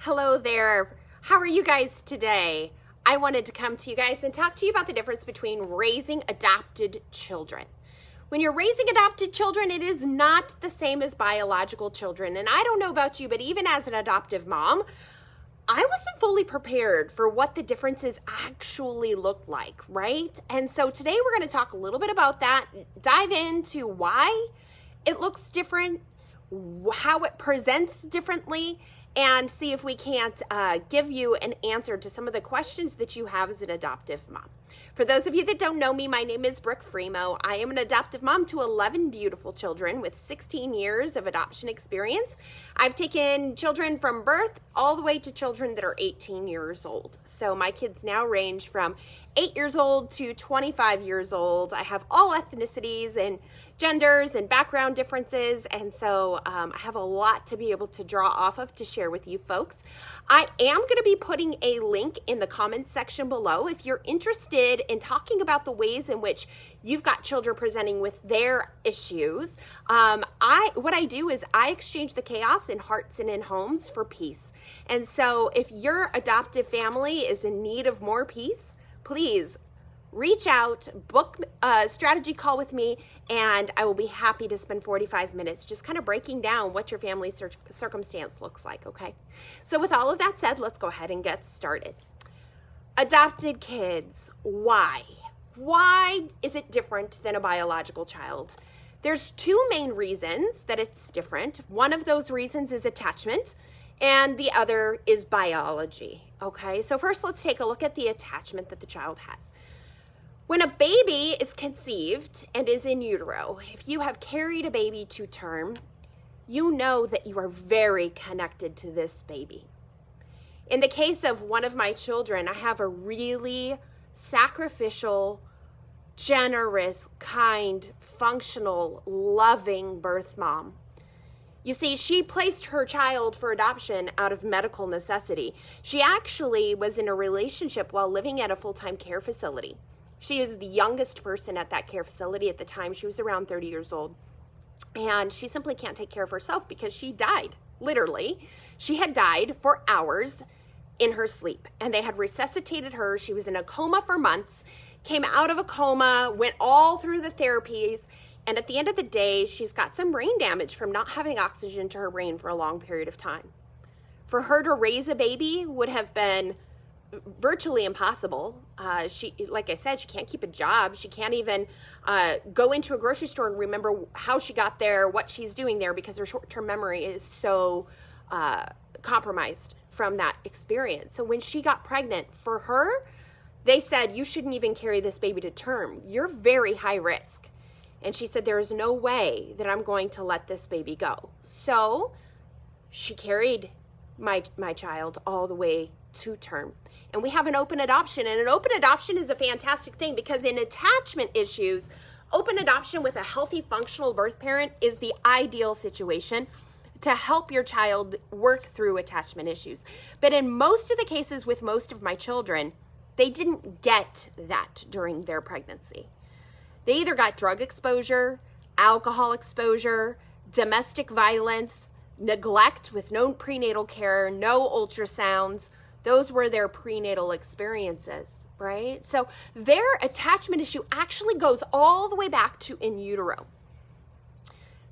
Hello there. How are you guys today? I wanted to come to you guys and talk to you about the difference between raising adopted children. When you're raising adopted children, it is not the same as biological children. And I don't know about you, but even as an adoptive mom, I wasn't fully prepared for what the differences actually look like, right? And so today we're going to talk a little bit about that, dive into why it looks different, how it presents differently, and see if we can't give you an answer to some of the questions that you have as an adoptive mom. For those of you that don't know me, my name is Brooke Fremouw. I am an adoptive mom to 11 beautiful children with 16 years of adoption experience. I've taken children from birth all the way to children that are 18 years old. So my kids now range from 8 years old to 25 years old. I have all ethnicities and genders and background differences, and so I have a lot to be able to draw off of to share with you folks. I am going to be putting a link in the comments section below if you're interested in talking about the ways in which you've got children presenting with their issues. What I do is I exchange the chaos in hearts and in homes for peace. And so if your adoptive family is in need of more peace, please reach out, book a strategy call with me, and I will be happy to spend 45 minutes just kind of breaking down what your family circumstance looks like, okay? So with all of that said, let's go ahead and get started. Adopted kids, why? Why is it different than a biological child? There's two main reasons that it's different. One of those reasons is attachment, and the other is biology, okay? So first, let's take a look at the attachment that the child has. When a baby is conceived and is in utero, if you have carried a baby to term, you know that you are very connected to this baby. In the case of one of my children, I have a really sacrificial, generous, kind, functional, loving birth mom. You see, she placed her child for adoption out of medical necessity. She actually was in a relationship while living at a full-time care facility. She is the youngest person at that care facility at the time. She was around 30 years old. And she simply can't take care of herself because she died, literally. She had died for hours in her sleep. And they had resuscitated her. She was in a coma for months, came out of a coma, went all through the therapies. And at the end of the day, she's got some brain damage from not having oxygen to her brain for a long period of time. For her to raise a baby would have been virtually impossible. She, like I said, she can't keep a job. She can't even go into a grocery store and remember how she got there, what she's doing there, because her short-term memory is so compromised from that experience. So when she got pregnant, for her, they said, you shouldn't even carry this baby to term. You're very high risk. And she said, there is no way that I'm going to let this baby go. So she carried my child all the way to term. And we have an open adoption. And an open adoption is a fantastic thing because in attachment issues, open adoption with a healthy, functional birth parent is the ideal situation to help your child work through attachment issues. But in most of the cases with most of my children, they didn't get that during their pregnancy. They either got drug exposure, alcohol exposure, domestic violence, neglect with no prenatal care, no ultrasounds. Those were their prenatal experiences, right? So their attachment issue actually goes all the way back to in utero.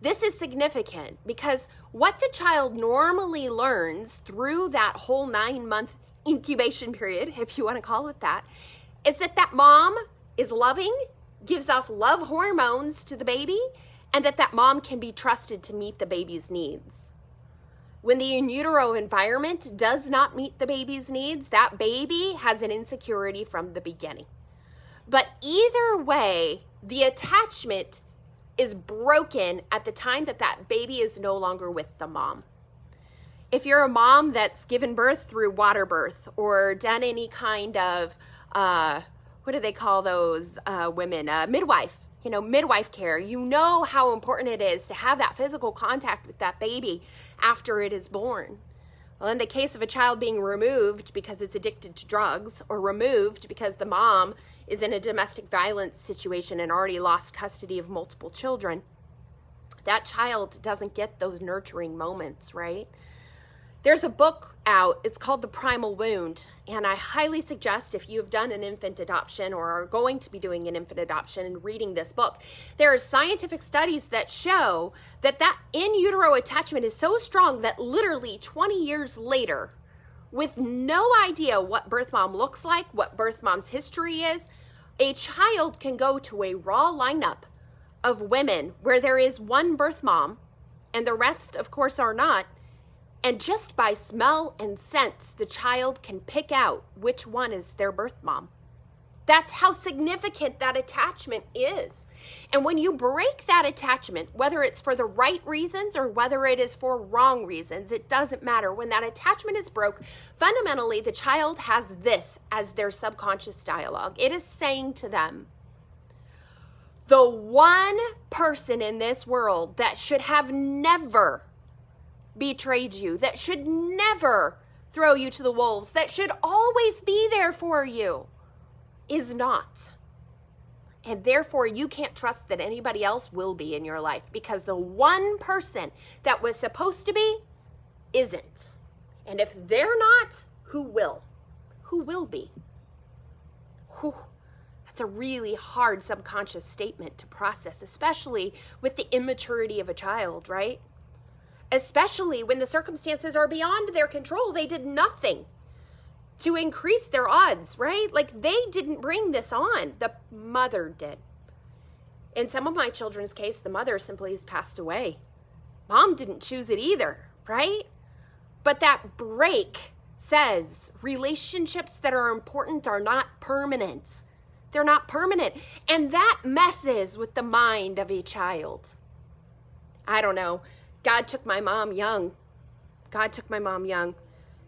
This is significant because what the child normally learns through that whole 9-month incubation period, if you want to call it that, is that mom is loving, gives off love hormones to the baby, and that mom can be trusted to meet the baby's needs. When the in utero environment does not meet the baby's needs, that baby has an insecurity from the beginning. But either way, the attachment is broken at the time that baby is no longer with the mom. If you're a mom that's given birth through water birth or done any kind of, what do they call those women? Midwife. Midwife care, you know how important it is to have that physical contact with that baby after it is born. Well, in the case of a child being removed because it's addicted to drugs or removed because the mom is in a domestic violence situation and already lost custody of multiple children, that child doesn't get those nurturing moments, right? There's a book out, it's called The Primal Wound, and I highly suggest if you've done an infant adoption or are going to be doing an infant adoption and reading this book, there are scientific studies that show that that in utero attachment is so strong that literally 20 years later, with no idea what birth mom looks like, what birth mom's history is, a child can go to a raw lineup of women where there is one birth mom and the rest, of course, are not. And just by smell and sense, the child can pick out which one is their birth mom. That's how significant that attachment is. And when you break that attachment, whether it's for the right reasons or whether it is for wrong reasons, it doesn't matter. When that attachment is broke, fundamentally, the child has this as their subconscious dialogue. It is saying to them, the one person in this world that should have never betrayed you, that should never throw you to the wolves, that should always be there for you, is not. And therefore, you can't trust that anybody else will be in your life because the one person that was supposed to be isn't. And if they're not, who will? Who will be? Whew. That's a really hard subconscious statement to process, especially with the immaturity of a child, right? Especially when the circumstances are beyond their control. They did nothing to increase their odds, right? Like they didn't bring this on. The mother did. In some of my children's case, the mother simply has passed away. Mom didn't choose it either, right? But that break says relationships that are important are not permanent. They're not permanent. And that messes with the mind of a child. I don't know. God took my mom young. God took my mom young.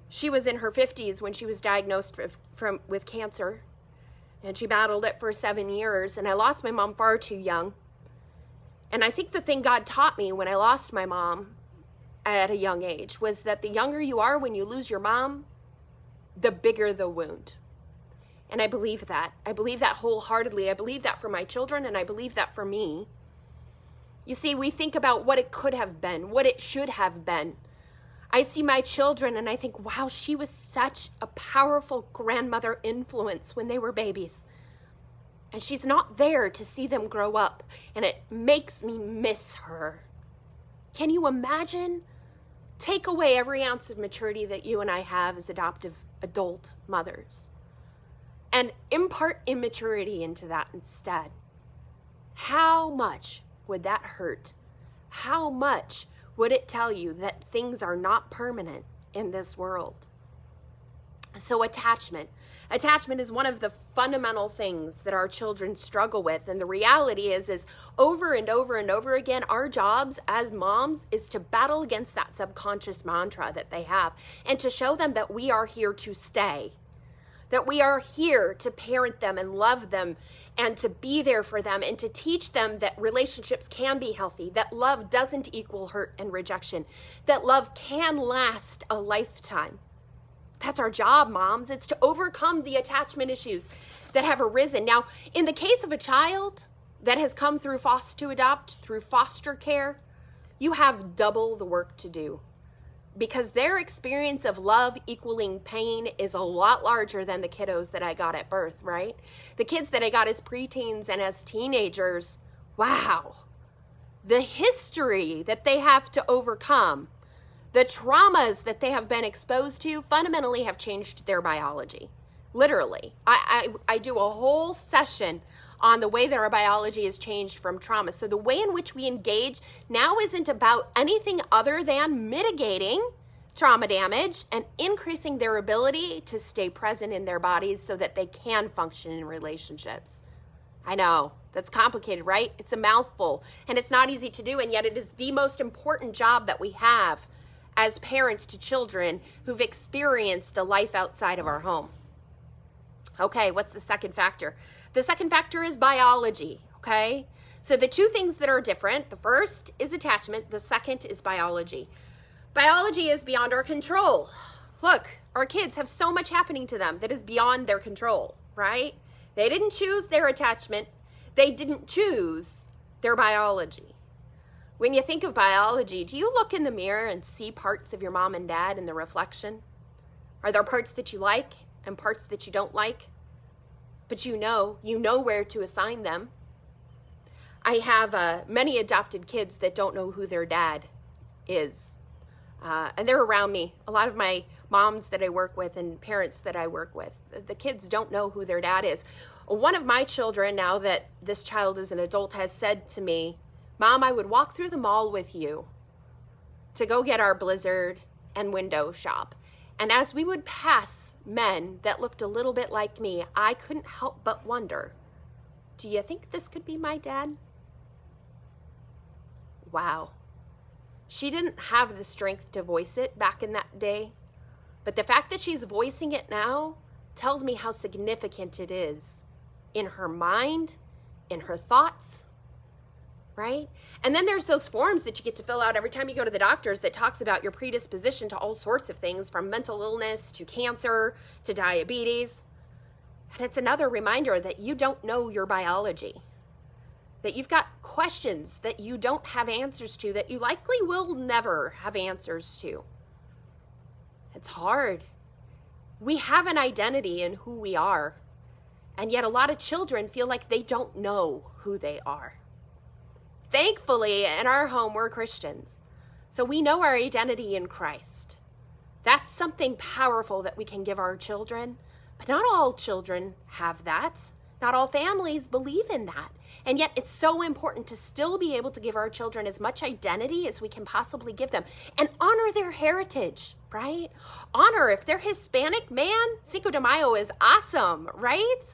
She was in her 50s when she was diagnosed with cancer, and she battled it for 7 years, and I lost my mom far too young. And I think the thing God taught me when I lost my mom at a young age was that the younger you are when you lose your mom, the bigger the wound. And I believe that. I believe that wholeheartedly. I believe that for my children, and I believe that for me. You see, we think about what it could have been, what it should have been. I see my children and I think, wow, she was such a powerful grandmother influence when they were babies. And she's not there to see them grow up, and it makes me miss her. Can you imagine? Take away every ounce of maturity that you and I have as adoptive adult mothers and impart immaturity into that instead. How much would that hurt? How much would it tell you that things are not permanent in this world? So attachment is one of the fundamental things that our children struggle with. And the reality is over and over and over again, our jobs as moms is to battle against that subconscious mantra that they have and to show them that we are here to stay, that we are here to parent them and love them and to be there for them and to teach them that relationships can be healthy, that love doesn't equal hurt and rejection, that love can last a lifetime. That's our job, moms. It's to overcome the attachment issues that have arisen. Now, in the case of a child that has come through through foster care, you have double the work to do, because their experience of love equaling pain is a lot larger than the kiddos that I got at birth, right? The kids that I got as preteens and as teenagers, wow. The history that they have to overcome, the traumas that they have been exposed to fundamentally have changed their biology. Literally. I do a whole session on the way that our biology has changed from trauma. So the way in which we engage now isn't about anything other than mitigating trauma damage and increasing their ability to stay present in their bodies so that they can function in relationships. I know, that's complicated, right? It's a mouthful and it's not easy to do, and yet it is the most important job that we have as parents to children who've experienced a life outside of our home. Okay, what's the second factor? The second factor is biology, okay? So the two things that are different, the first is attachment, the second is biology. Biology is beyond our control. Look, our kids have so much happening to them that is beyond their control, right? They didn't choose their attachment. They didn't choose their biology. When you think of biology, do you look in the mirror and see parts of your mom and dad in the reflection? Are there parts that you like and parts that you don't like? But you know where to assign them. I have many adopted kids that don't know who their dad is. And they're around me. A lot of my moms that I work with and parents that I work with, the kids don't know who their dad is. One of my children, now that this child is an adult, has said to me, "Mom, I would walk through the mall with you to go get our Blizzard and window shop. And as we would pass men that looked a little bit like me, I couldn't help but wonder, do you think this could be my dad?" Wow. She didn't have the strength to voice it back in that day, but the fact that she's voicing it now tells me how significant it is in her mind, in her thoughts, right? And then there's those forms that you get to fill out every time you go to the doctors that talks about your predisposition to all sorts of things, from mental illness to cancer to diabetes. And it's another reminder that you don't know your biology, that you've got questions that you don't have answers to, that you likely will never have answers to. It's hard. We have an identity in who we are, and yet a lot of children feel like they don't know who they are. Thankfully, in our home, we're Christians, so we know our identity in Christ. That's something powerful that we can give our children, but not all children have that. Not all families believe in that. And yet it's so important to still be able to give our children as much identity as we can possibly give them and honor their heritage, right? Honor, if they're Hispanic, man, Cinco de Mayo is awesome, right?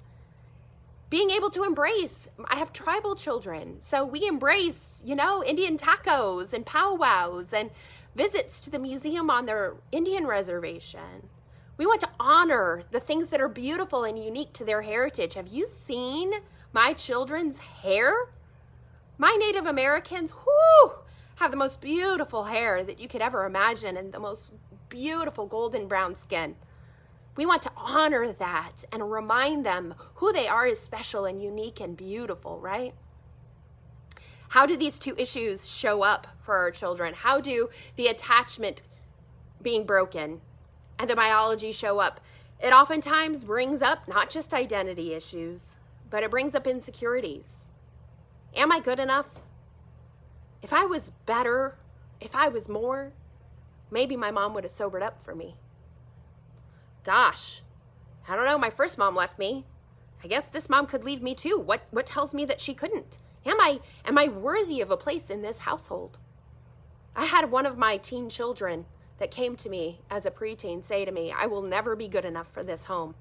Being able to embrace, I have tribal children, so we embrace, Indian tacos and powwows and visits to the museum on their Indian reservation. We want to honor the things that are beautiful and unique to their heritage. Have you seen my children's hair? My Native Americans, have the most beautiful hair that you could ever imagine and the most beautiful golden brown skin. We want to honor that and remind them who they are is special and unique and beautiful, right? How do these two issues show up for our children? How do the attachment being broken and the biology show up? It oftentimes brings up not just identity issues, but it brings up insecurities. Am I good enough? If I was better, if I was more, maybe my mom would have sobered up for me. Gosh, I don't know, my first mom left me. I guess this mom could leave me too. What tells me that she couldn't? Am I worthy of a place in this household? I had one of my teen children that came to me as a preteen say to me, "I will never be good enough for this home."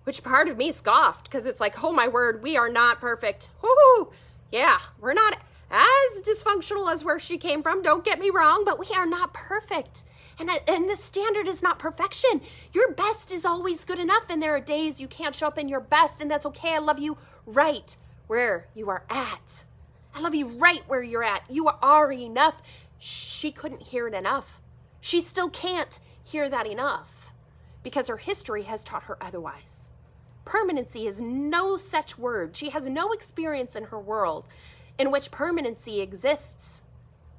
Which part of me scoffed, because it's like, oh my word, we are not perfect. Woo-hoo! Yeah, we're not as dysfunctional as where she came from, don't get me wrong, but we are not perfect. And the standard is not perfection. Your best is always good enough, and there are days you can't show up in your best, and that's okay. I love you right where you are at. I love you right where you're at. You are enough. She couldn't hear it enough. She still can't hear that enough because her history has taught her otherwise. Permanency is no such word. She has no experience in her world in which permanency exists.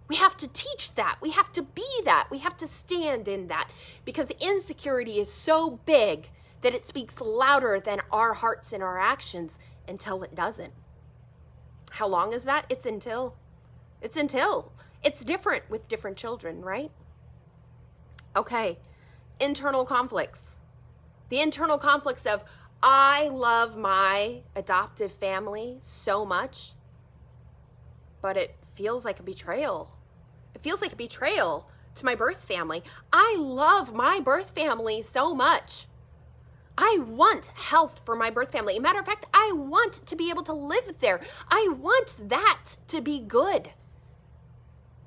We have to teach that. We have to be that. We have to stand in that because the insecurity is so big that it speaks louder than our hearts and our actions until it doesn't. How long is that? It's until. It's different with different children, right? Okay, internal conflicts. The internal conflicts of, I love my adoptive family so much, but it feels like a betrayal. It feels like a betrayal to my birth family. I love my birth family so much. I want health for my birth family. As a matter of fact, I want to be able to live there. I want that to be good.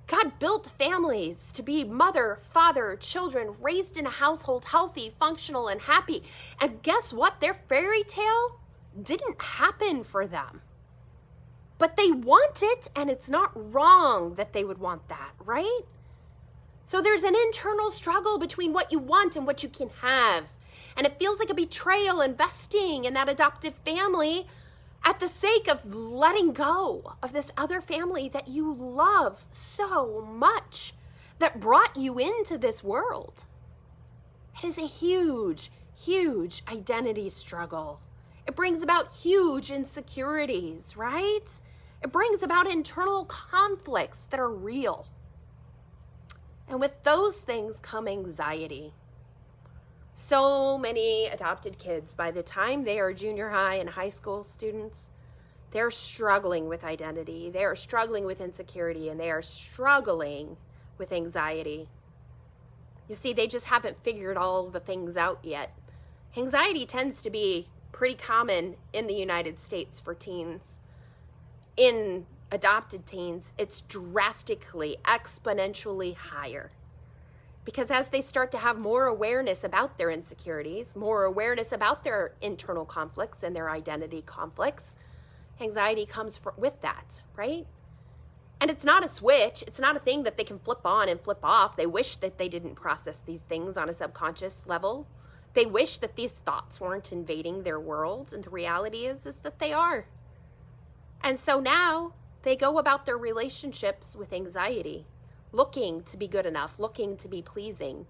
God built families to be mother, father, children, raised in a household, healthy, functional, and happy. And guess what? Their fairy tale didn't happen for them. But they want it, and it's not wrong that they would want that, right? So there's an internal struggle between what you want and what you can have. And it feels like a betrayal investing in that adoptive family at the sake of letting go of this other family that you love so much, that brought you into this world. It is a huge, huge identity struggle. It brings about huge insecurities, right? It brings about internal conflicts that are real. And with those things come anxiety. So many adopted kids, by the time they are junior high and high school students, they're struggling with identity, they are struggling with insecurity, and they are struggling with anxiety. You see, they just haven't figured all the things out yet. Anxiety tends to be pretty common in the United States for teens. In adopted teens, it's drastically, exponentially higher. Because as they start to have more awareness about their insecurities, more awareness about their internal conflicts and their identity conflicts, anxiety comes with that, right? And it's not a switch. It's not a thing that they can flip on and flip off. They wish that they didn't process these things on a subconscious level. They wish that these thoughts weren't invading their world. And the reality is that they are. And so now they go about their relationships with anxiety, looking to be good enough, looking to be pleasing,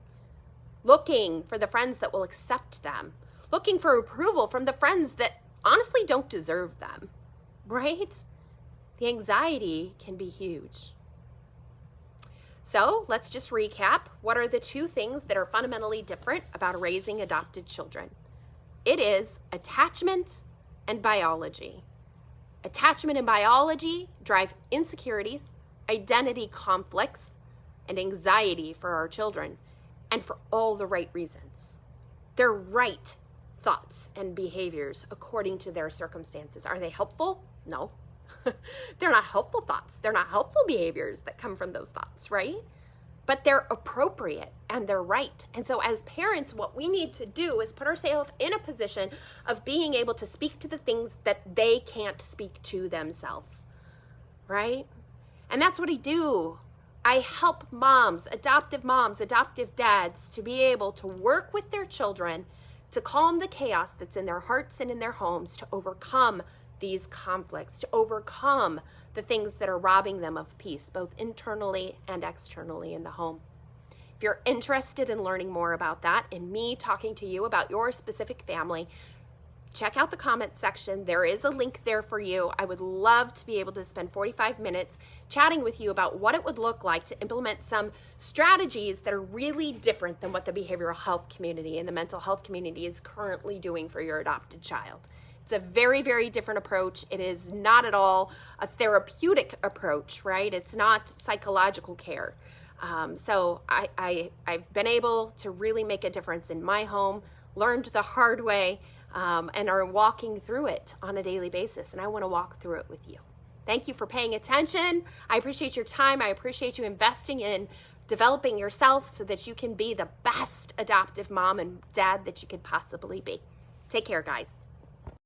looking for the friends that will accept them, looking for approval from the friends that honestly don't deserve them, right? The anxiety can be huge. So let's just recap. What are the two things that are fundamentally different about raising adopted children? It is attachment and biology. Attachment and biology drive insecurities, identity conflicts, and anxiety for our children, and for all the right reasons. They're right thoughts and behaviors according to their circumstances. Are they helpful? No. They're not helpful thoughts. They're not helpful behaviors that come from those thoughts, right? But they're appropriate and they're right. And so as parents, what we need to do is put ourselves in a position of being able to speak to the things that they can't speak to themselves, right? And that's what I do. I help moms, adoptive dads, to be able to work with their children to calm the chaos that's in their hearts and in their homes, to overcome these conflicts, to overcome the things that are robbing them of peace, both internally and externally in the home. If you're interested in learning more about that and me talking to you about your specific family, check out the comment section. There is a link there for you. I would love to be able to spend 45 minutes chatting with you about what it would look like to implement some strategies that are really different than what the behavioral health community and the mental health community is currently doing for your adopted child. It's a very, very different approach. It is not at all a therapeutic approach, right? It's not psychological care. So I've been able to really make a difference in my home, learned the hard way, and are walking through it on a daily basis. And I want to walk through it with you. Thank you for paying attention. I appreciate your time. I appreciate you investing in developing yourself so that you can be the best adoptive mom and dad that you could possibly be. Take care, guys.